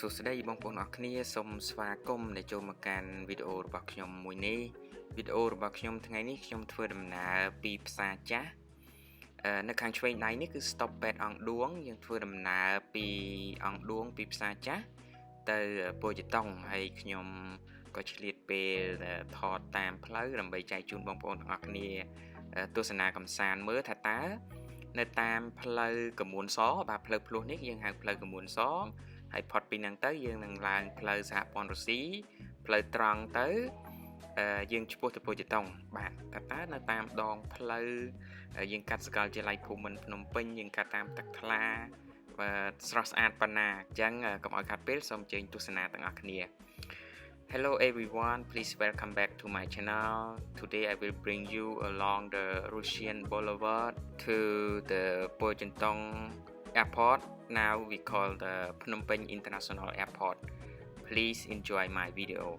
សួស្តីបងប្អូនអរគ្នាសូមស្វាគមន៍ដែលចូលមកកាន់វីដេអូរបស់ខ្ញុំមួយនេះវីដេអូរបស់ខ្ញុំថ្ងៃនេះខ្ញុំធ្វើដំណើរពីផ្សារចាស់នៅខាងឆ្វេងដៃនេះគឺ stop ពេទ្យអង្គឌួងយើងធ្វើដំណើរពីអង្គឌួងពីផ្សារចាស់ទៅពោធិ៍តុងហើយខ្ញុំក៏ឆ្លៀតពេលថតតាមផ្លូវដើម្បីចែកជូនបងប្អូនទាំងអស់គ្នាទស្សនាកម្សាន្តមើលថាតើនៅតាមផ្លូវកមួនសបាទផ្លូវភ្លោះនេះយើងហៅផ្លូវកមួនសហើយផុតពីហ្នឹងទៅយើងនឹងឡើងផ្លូវសហព័ន្ធរុស្ស៊ីផ្លូវត្រង់ទៅយើងឆ្ពោះទៅពោធិ៍តុងបាទតើនៅតាមដងផ្លូវយើងកាត់សាកលវិទ្យាល័យភូមិន្ទភ្នំពេញយើងកាត់តាមទឹកថ្លាស្រស់ស្អាតប៉ុណ្ណាអញ្ចឹងកុំឲ្យខាត់ពេលសូមអញ្ជើញទស្សនាទាំងអស់គ្នា Hello everyone, please welcome back to my channel. Today I will bring you along the Russian Boulevard to the Chhon airport. Now we call the Phnom Penh International Airport. Please enjoy my video.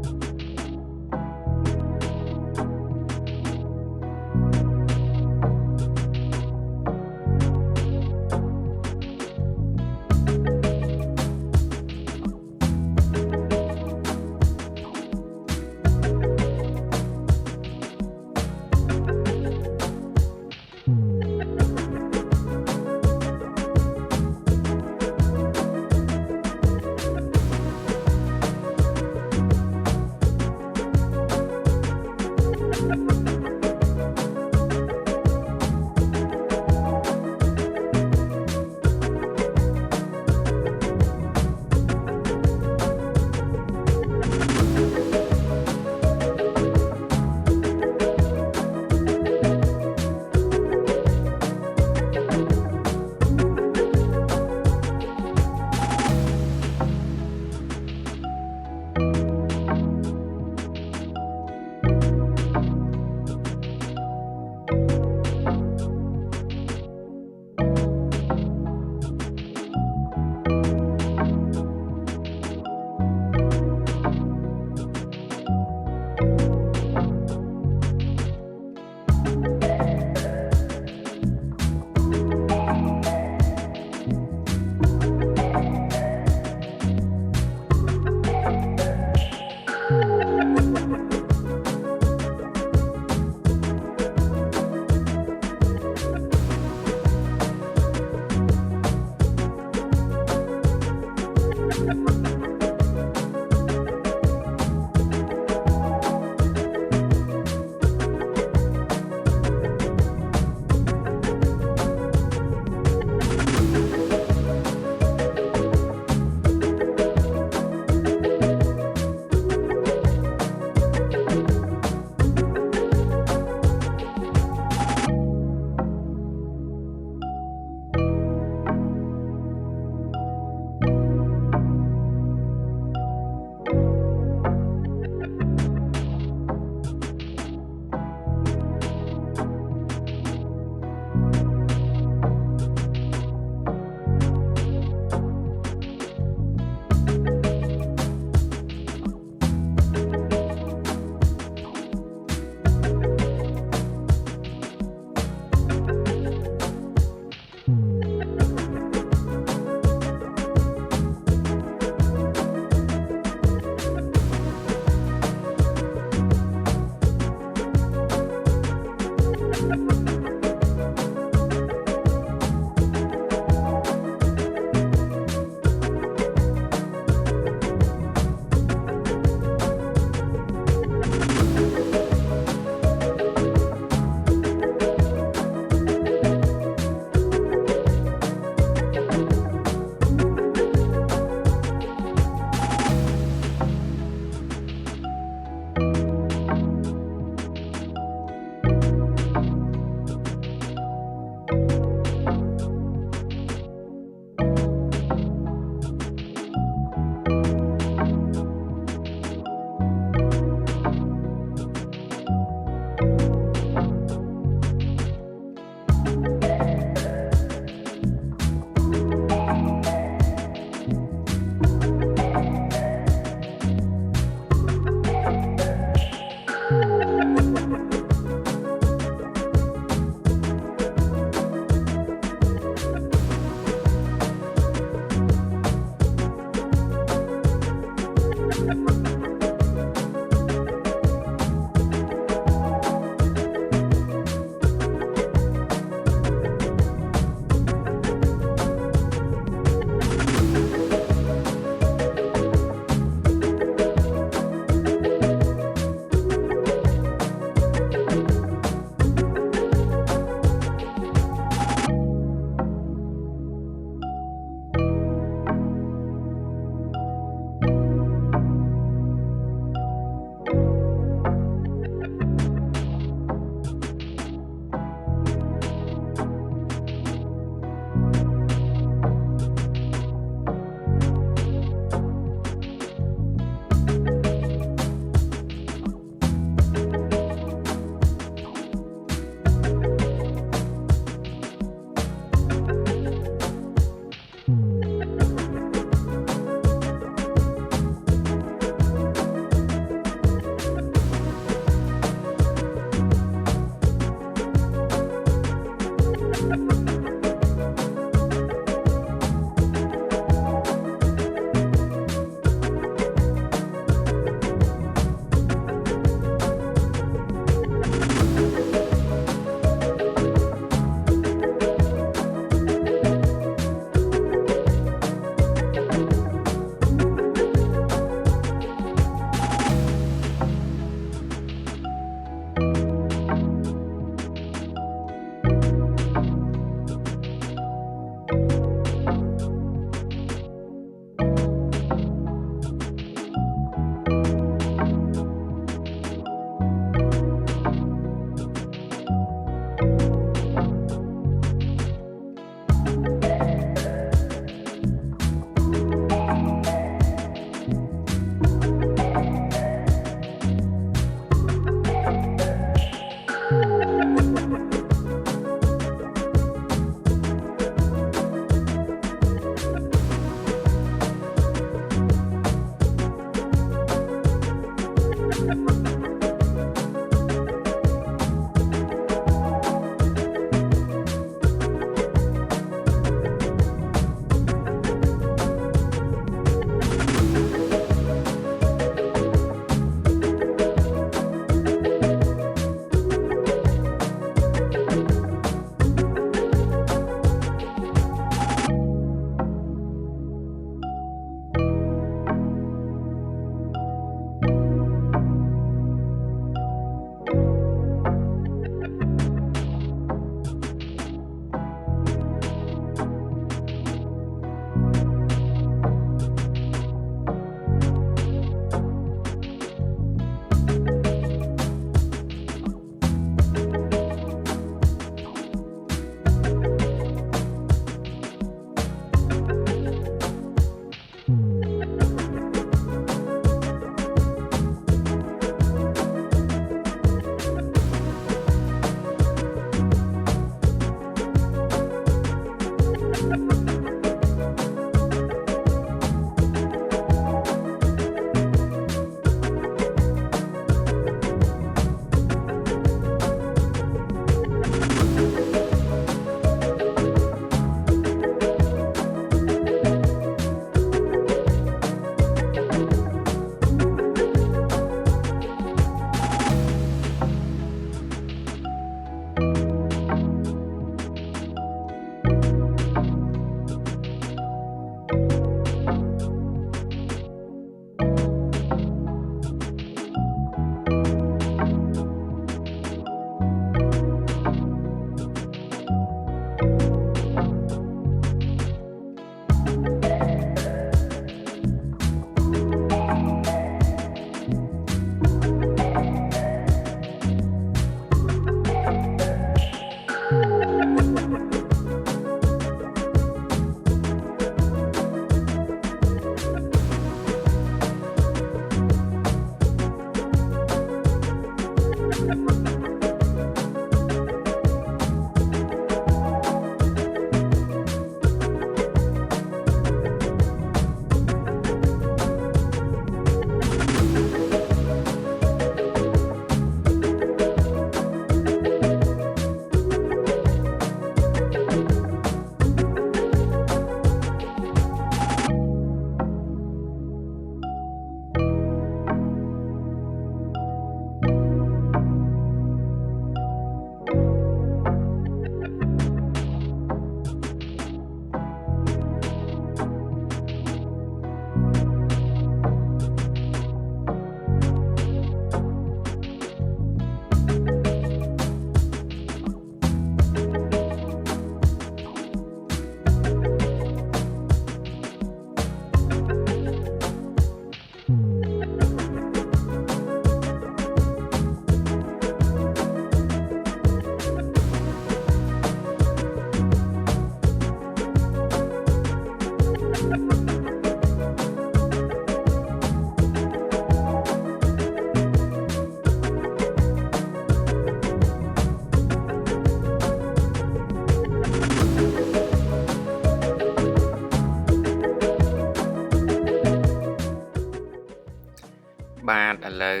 បាទឥឡូវ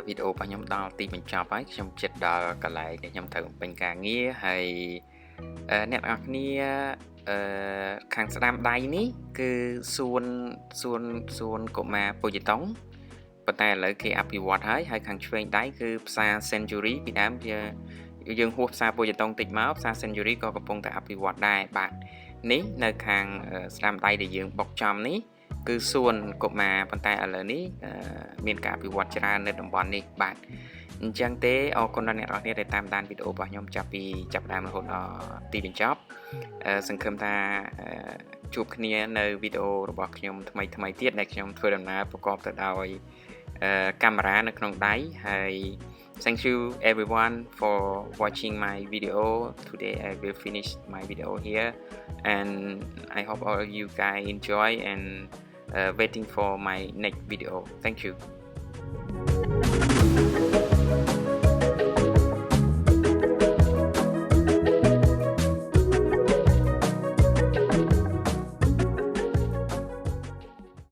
វីដេអូរបស់ខ្ញុំដល់ទីបញ្ចប់ហើយខ្ញុំចិត្តដល់កន្លែងដែលខ្ញុំត្រូវបំពេញការងារហើយ អ្នកទាំងអស់គ្នាខាងស្ដាំដៃនេះគឺសួនកុមារពុយតុងប៉ុន្តែឥឡូវគេអភិវឌ្ឍហើយខាងឆ្វេងដៃគឺផ្សារ Century ពីដើមយើងហួសផ្សារពុយតុងតិចមកផ្សារ Century ក៏កំពុងតែអភិវឌ្ឍដែរបាទនេះនៅខាងស្ដាំដៃដែលយើងបុកចំនេះគឺសួនកុមារប៉ុន្តែឥឡូវនេះមានការអភិវឌ្ឍច្រើននៅតំបន់នេះបាទអញ្ចឹងទេអរគុណដល់អ្នកនរគ្នាដែលតាមដានវីដេអូរបស់ខ្ញុំចាប់ដើមរហូតដល់ទីបញ្ចប់សង្ឃឹមថាជួបគ្នានៅវីដេអូរបស់ខ្ញុំថ្មីទៀតដែលខ្ញុំធ្វើដំណើរប្រកបទៅដោយកាមេរ៉ានៅក្នុងដៃហើយ Thank you everyone for watching my video. Today I will finish my video here and I hope all of you guys enjoy and waiting for my next video. Thank you.